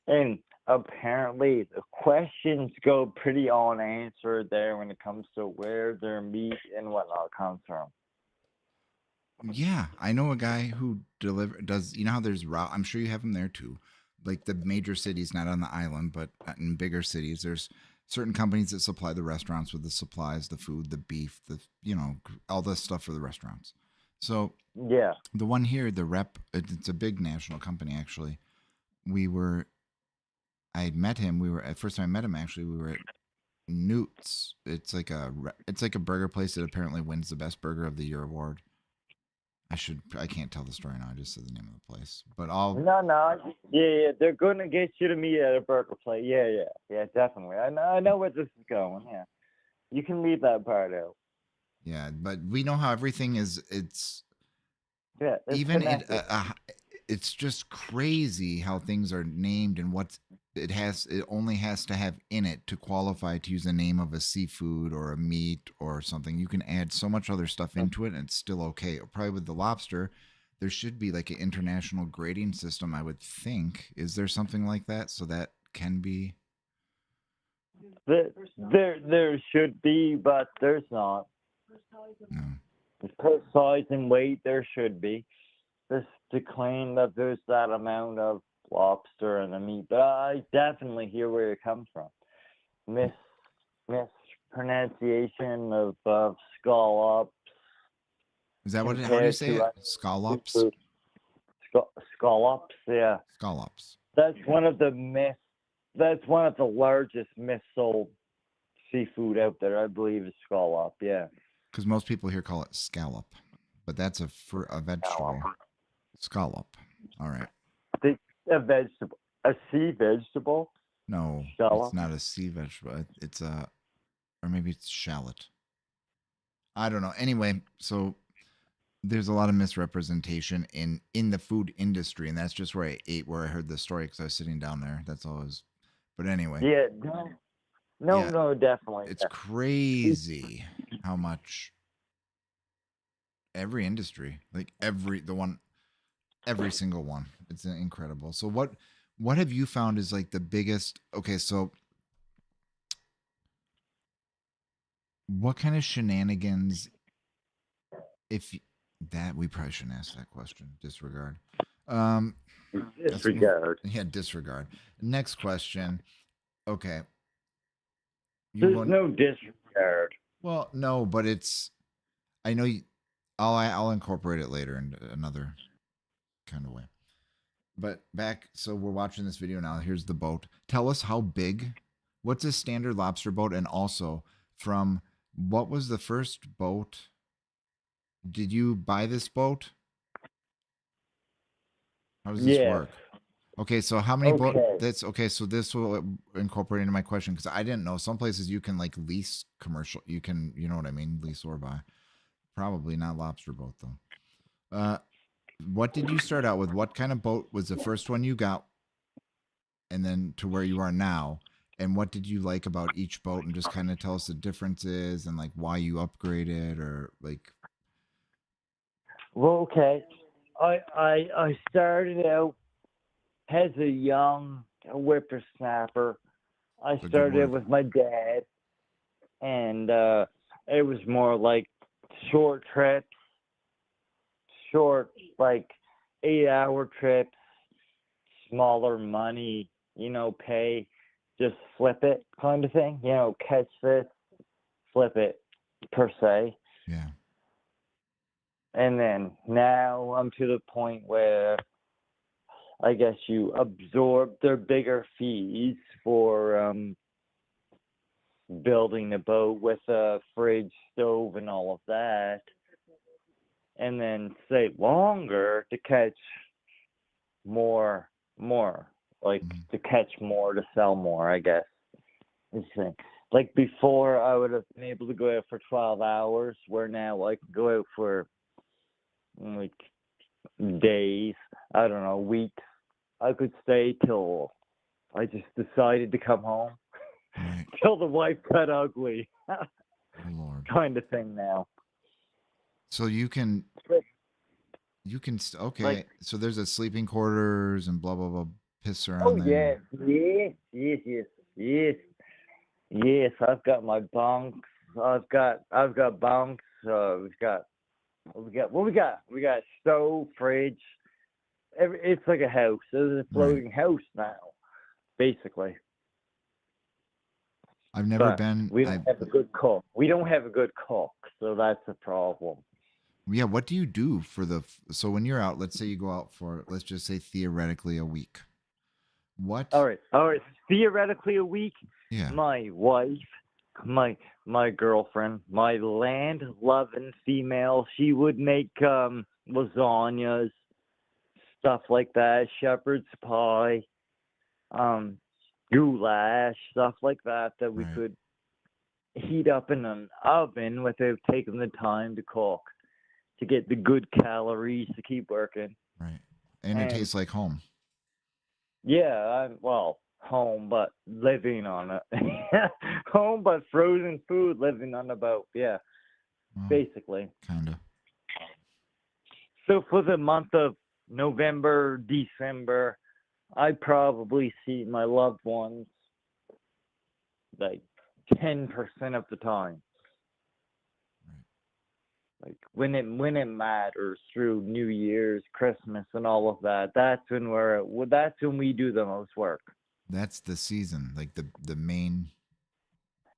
And apparently the questions go pretty unanswered there when it comes to where their meat and whatnot comes from. Yeah, I know a guy who does. You know how there's route. I'm sure you have them there too. Like the major cities, not on the island, but in bigger cities, there's certain companies that supply the restaurants with the supplies, the food, the beef, all the stuff for the restaurants. So Yeah. the one here, the rep, it's a big national company actually. I had met him. First time I met him actually. We were at Newt's. It's like a burger place that apparently wins the best burger of the year award. I can't tell the story now. I just said the name of the place. But No. Yeah. They're gonna get you to meet at a burger place. Yeah. Definitely. I know where this is going. Yeah. You can leave that part out. yeah, but we know how everything is. It's Yeah. It's even connected. it's just crazy how things are named and it only has to have in it to qualify to use the name of a seafood or a meat or something. You can add so much other stuff into it and it's still okay. Probably with the lobster, there should be like an international grading system, I would think. Is there something like that so that can be? There should be, but there's not. No. Per size and weight, there should be. Just to claim that there's that amount of lobster in the meat, but I definitely hear where it comes from. Mispronunciation of scallops. Is that what? How do you compared say to it? other Scallops. seafood. Scallops, yeah. Scallops. That's one of the largest missold seafood out there, I believe, is scallop. Yeah. Because most people here call it scallop, but that's a vegetable. Scallop. All right. A vegetable, a sea vegetable. No, Scallop? it's not a sea vegetable. Or maybe it's shallot. I don't know. Anyway, so there's a lot of misrepresentation in the food industry, and that's just where I heard the story because I was sitting down there. That's all. But anyway. Yeah. No, definitely. It's crazy how much every industry, like every single one. It's incredible. So what have you found is like the biggest? Okay, so what kind of shenanigans? We probably shouldn't ask that question. Disregard. Disregard. Yeah, disregard. Next question. Okay. There's no disregard. Well, no, but I know I'll incorporate it later in another kind of way. But so we're watching this video now. Here's the boat. Tell us how big. What's a standard lobster boat? And also what was the first boat? Did you buy this boat? How does this work? Okay, so how many boats? That's okay. So this will incorporate into my question because I didn't know. Some places you can like lease commercial. You can, you know what I mean, lease or buy. Probably not lobster boat though. what did you start out with? What kind of boat was the first one you got, and then to where you are now? And what did you like about each boat? And just kind of tell us the differences and like why you upgraded or like. Well, okay. I started out as a young whippersnapper. I Good started word. with my dad, and it was more like short trips, short like 8-hour trips, smaller money, pay, just flip it kind of thing, catch this, flip it per se. Yeah. And then now I'm to the point where I guess you absorb their bigger fees for building the boat with a fridge, stove, and all of that, and then stay longer to catch more, like to catch more, to sell more, I guess. Is the thing. Like before, I would have been able to go out for 12 hours, where now I can go out for like days, I don't know, weeks. I could stay till I just decided to come home. Right. Till the wife got ugly. Oh, Lord. Kind of thing now. So you can okay. Like, so there's a sleeping quarters and blah blah blah piss around oh there. yes. I've got my bunks. I've got bunks. We got what we got? We got stove, fridge. It's like a house. It's a floating house now, basically. I've never But been. we don't have a good cook. So that's a problem. Yeah, what do you do for so when you're out, let's say you go out for, let's just say theoretically a week. What? All right. Theoretically a week. Yeah. My wife, my girlfriend, my land-loving female, she would make lasagnas, stuff like that, shepherd's pie, goulash, stuff like that we could heat up in an oven without taking the time to cook, to get the good calories to keep working. Right. And it tastes like home. Yeah, home, but living on it. Home, but frozen food, living on the boat. Yeah, basically. Kind of. So for the month of November, December, I probably see my loved ones like 10% of the time. Like when it matters, through New Year's, Christmas, and all of that. That's when we do the most work. That's the season, like the main.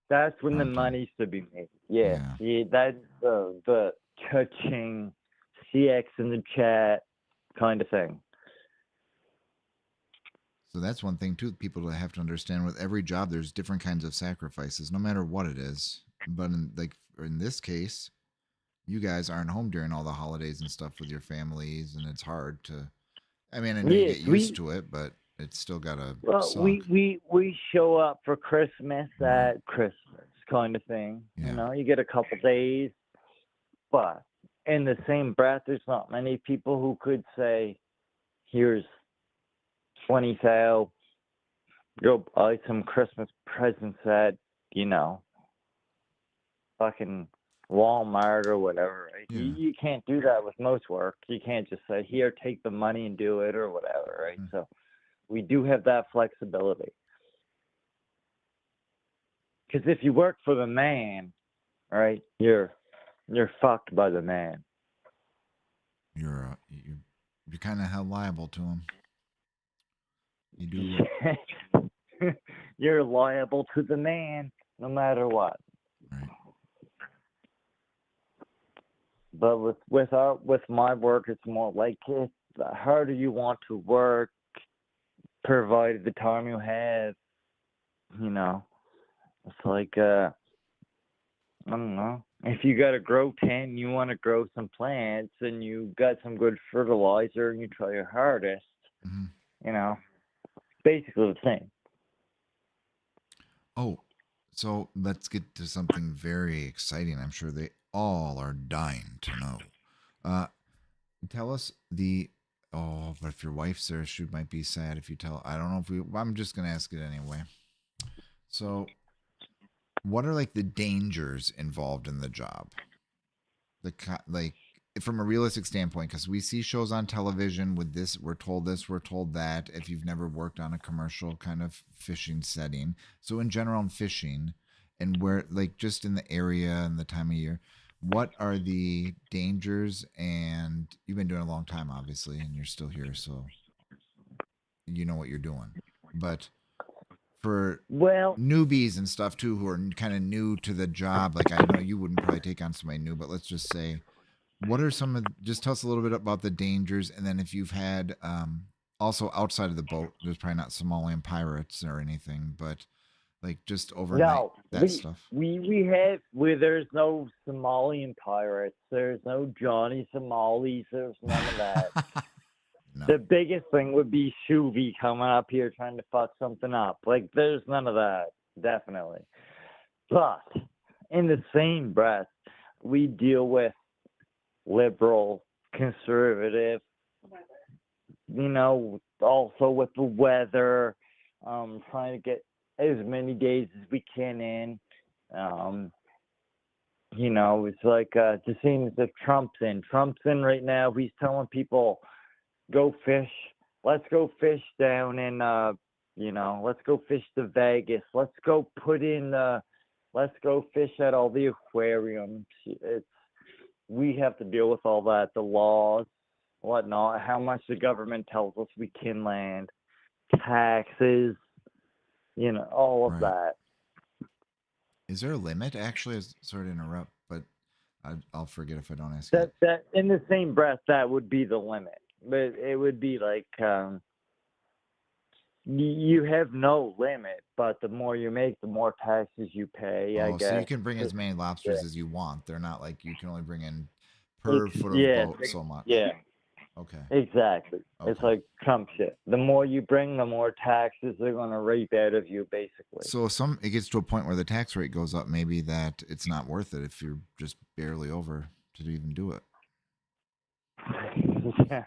That's when the money's to be made. Yeah. That's the touching CX in the chat kind of thing. So that's one thing too. People have to understand, with every job, there's different kinds of sacrifices, no matter what it is. But in this case, you guys aren't home during all the holidays and stuff with your families, and it's hard to. I mean, I know you get used to it, but it's still gotta. Suck. We show up for Christmas at Christmas kind of thing. Yeah. You get a couple days, but in the same breath, there's not many people who could say, "Here's 20,000, go buy some Christmas presents at fucking Walmart or whatever." Right? Yeah. You can't do that with most work. You can't just say, "Here, take the money and do it," or whatever, right? So we do have that flexibility. Because if you work for the man, right, you're fucked by the man. You're kind of held liable to him. You do. You're liable to the man, no matter what. Right. But with my work, it's more like, the harder you want to work, provided the time you have. It's like I don't know. If you got to grow 10, you want to grow some plants, and you got some good fertilizer, and you try your hardest. Mm-hmm. Basically the same. Oh, so let's get to something very exciting. I'm sure they all are dying to know. Tell us the. Oh, but if your wife's there, she might be sad if you tell. I don't know if we. I'm just gonna ask it anyway. So, what are like the dangers involved in the job? Like from a realistic standpoint, because we see shows on television with this, we're told this, we're told that. If you've never worked on a commercial kind of fishing setting, so in general, in fishing, and where like just in the area and the time of year, what are the dangers? And you've been doing it a long time, obviously, and you're still here, so you know what you're doing. But for Well, newbies and stuff too, who are kind of new to the job, like I know you wouldn't probably take on somebody new, but let's just say what are some of just tell us a little bit about the dangers, and then if you've had also outside of the boat, there's probably not Somalian pirates or anything, but like just overnight no, that stuff. we have where there's no Somalian pirates, there's no Johnny Somalis, there's none of that. No. The biggest thing would be Shuvi coming up here trying to fuck something up. Like, there's none of that, definitely. But in the same breath, we deal with liberal, conservative, also with the weather, trying to get as many days as we can in. It's like just seeing as if Trump's in. Trump's in right now. He's telling people, go fish. Let's go fish down in, let's go fish to Vegas. Let's go let's go fish at all the aquariums. We have to deal with all that, the laws, whatnot, how much the government tells us we can land, taxes, all of Right. that. Is there a limit? Actually, sorry to interrupt, but I'll forget if I don't ask you. That in the same breath, that would be the limit. But it would be like you have no limit, but the more you make, the more taxes you pay. I Oh, guess. so you can bring as many lobsters as you want. They're not like you can only bring in per foot of boat so much. Yeah. Okay. Exactly. It's Okay. like Trump shit. The more you bring, the more taxes they're going to rape out of you, basically. So if it gets to a point where the tax rate goes up, maybe that it's not worth it if you're just barely over to even do it. Yeah.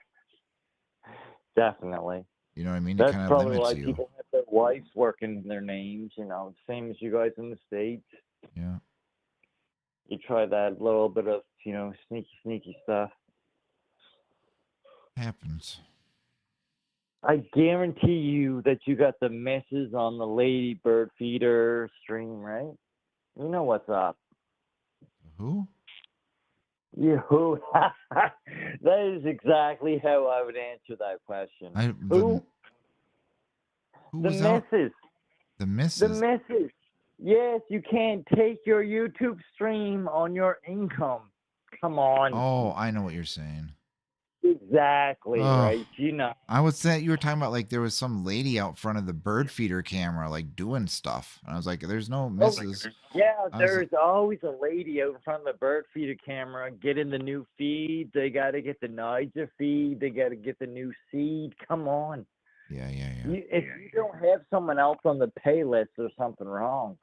Definitely. You know what I mean? It That's kind of probably limits why you. people have their wives working their names, same as you guys in the States. Yeah. You try that little bit of, sneaky stuff. Happens. I guarantee you that you got the misses on the Lady Bird Feeder stream, right? You know what's up. Who? You. That is exactly how I would answer that question. Who? Who The was out? misses. The misses. The misses. Yes, you can't take your YouTube stream on your income. Come on. Oh, I know what you're saying. Exactly, right? I would say you were talking about like there was some lady out front of the bird feeder camera like doing stuff. And I was like, there's no misses. Yeah, there's always a lady out in front of the bird feeder camera getting the new feed. They got to get the Niger feed. They got to get the new seed. Come on. Yeah. If you don't have someone else on the pay list, there's something wrong.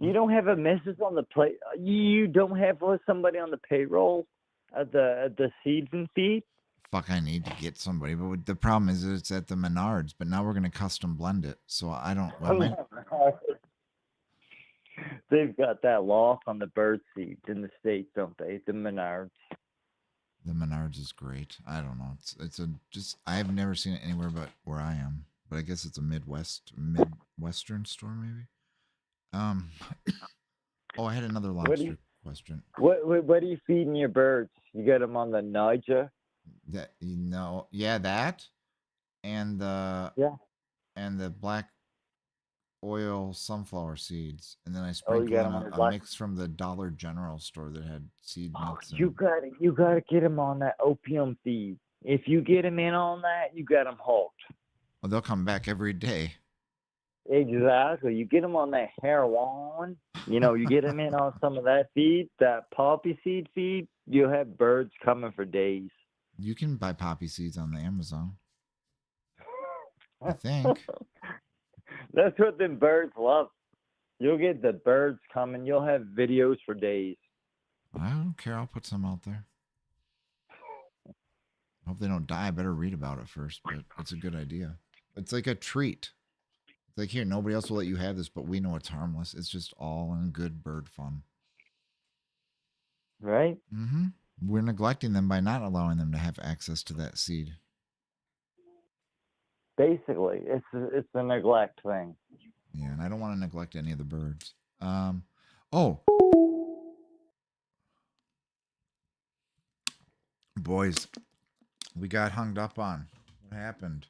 You don't have a missus on the play. You don't have somebody on the payroll at the seeds and feed. Fuck, I need to get somebody, but the problem is it's at the Menards. But now we're gonna custom blend it, so I don't. They've got that lock on the bird seeds in the States, don't they? The Menards. The Menards is great. I don't know. I have never seen it anywhere but where I am. But I guess it's a midwestern store maybe. Oh, I had another lobster question. What are you feeding your birds? You got them on the Niger? That that, and the black oil sunflower seeds, and then I sprinkled in a mix from the Dollar General store that had seed nuts. You gotta get them on that opium feed. If you get them in on that, you got them hooked. Well, they'll come back every day. Exactly. You get them on that heroin. You get them in on some of that feed, that poppy seed feed. You'll have birds coming for days. You can buy poppy seeds on the Amazon, I think. That's what them birds love. You'll get the birds coming. You'll have videos for days. I don't care. I'll put some out there. Hope they don't die. I better read about it first, but it's a good idea. It's like a treat. It's like, here, nobody else will let you have this, but we know it's harmless. It's just all in good bird fun. Right? Mm-hmm. We're neglecting them by not allowing them to have access to that seed. Basically, it's a neglect thing. Yeah, and I don't want to neglect any of the birds. Oh, boys, we got hung up on. What happened?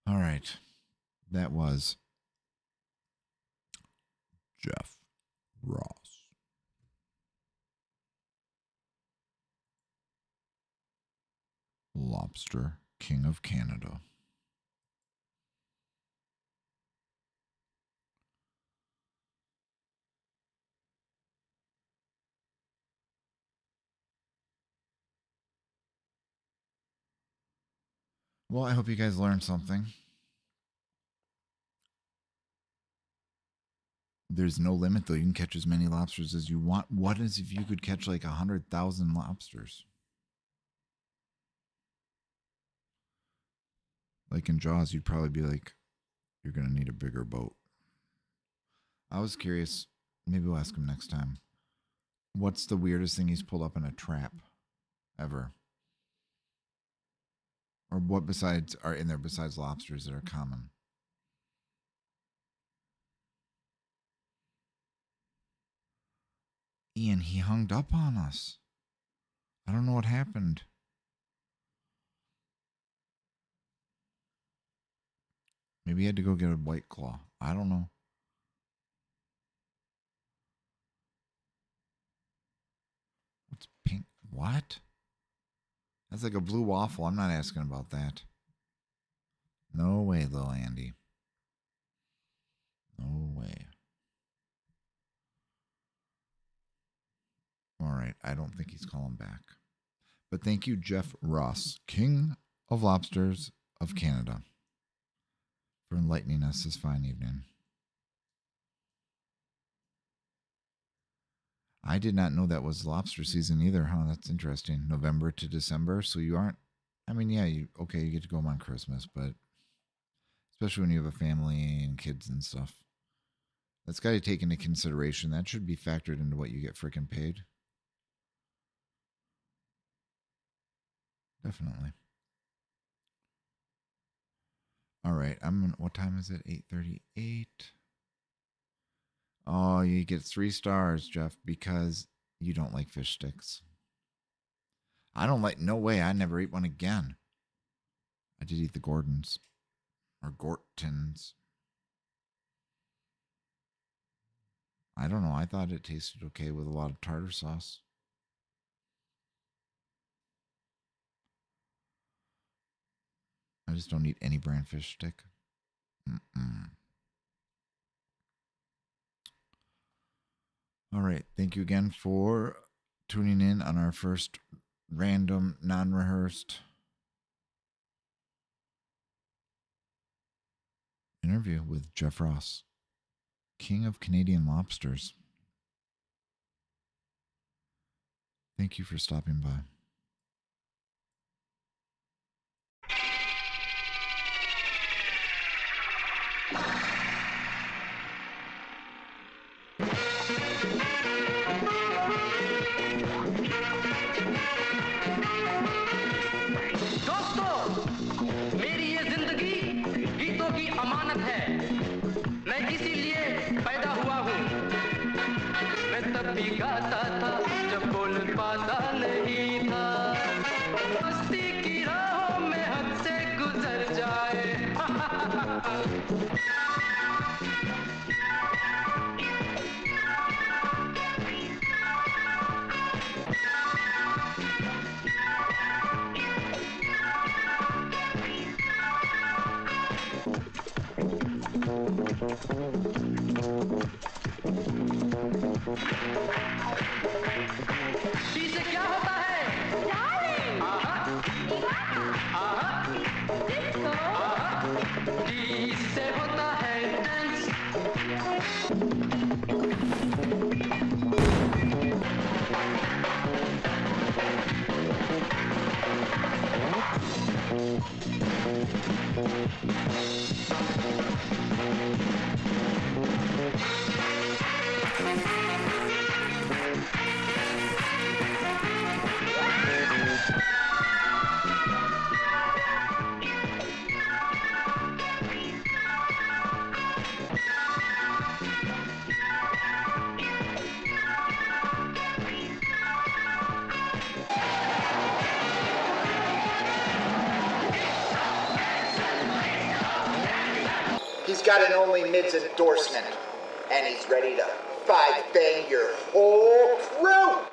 All right. That was Jeff Ross. Lobster King of Canada. Well, I hope you guys learned something. There's no limit, though. You can catch as many lobsters as you want. What is if you could catch like 100,000 lobsters? Like in Jaws, you'd probably be like, you're going to need a bigger boat. I was curious. Maybe we'll ask him next time. What's the weirdest thing he's pulled up in a trap ever? Or what besides are in there besides lobsters that are common? Ian, he hung up on us. I don't know what happened. Maybe he had to go get a White Claw. I don't know. What's pink? What? That's like a blue waffle. I'm not asking about that. No way, little Andy. No way. All right. I don't think he's calling back. But thank you, Jeff Ross, King of Lobsters of Canada, for enlightening us this fine evening. I did not know that was lobster season either, huh? That's interesting. November to December. So you aren't, I mean, yeah, you get to go home on Christmas, but especially when you have a family and kids and stuff. That's got to take into consideration. That should be factored into what you get freaking paid. Definitely. All right. What time is it? 8:38. Oh, you get 3 stars, Jeff, because you don't like fish sticks. I don't like, no way. I never eat one again. I did eat the Gordons or Gortons. I don't know. I thought it tasted okay with a lot of tartar sauce. I just don't eat any brand fish stick. All right. Thank you again for tuning in on our first random, non-rehearsed interview with Jeff Ross, King of Canadian Lobsters. Thank you for stopping by. दोस्तों मेरी ये जिंदगी गीतों की अमानत है मैं इसीलिए पैदा हुआ हूँ मैं तब भी गाता था जब बोल पाता नहीं था मस्ती की राहों में हद से गुजर जाए टी से क्या होता है डार्लिंग आहा आहा डिस्को आहा टी से होता है dance He's got an OnlyMids endorsement, and he's ready to 5-bang your whole crew.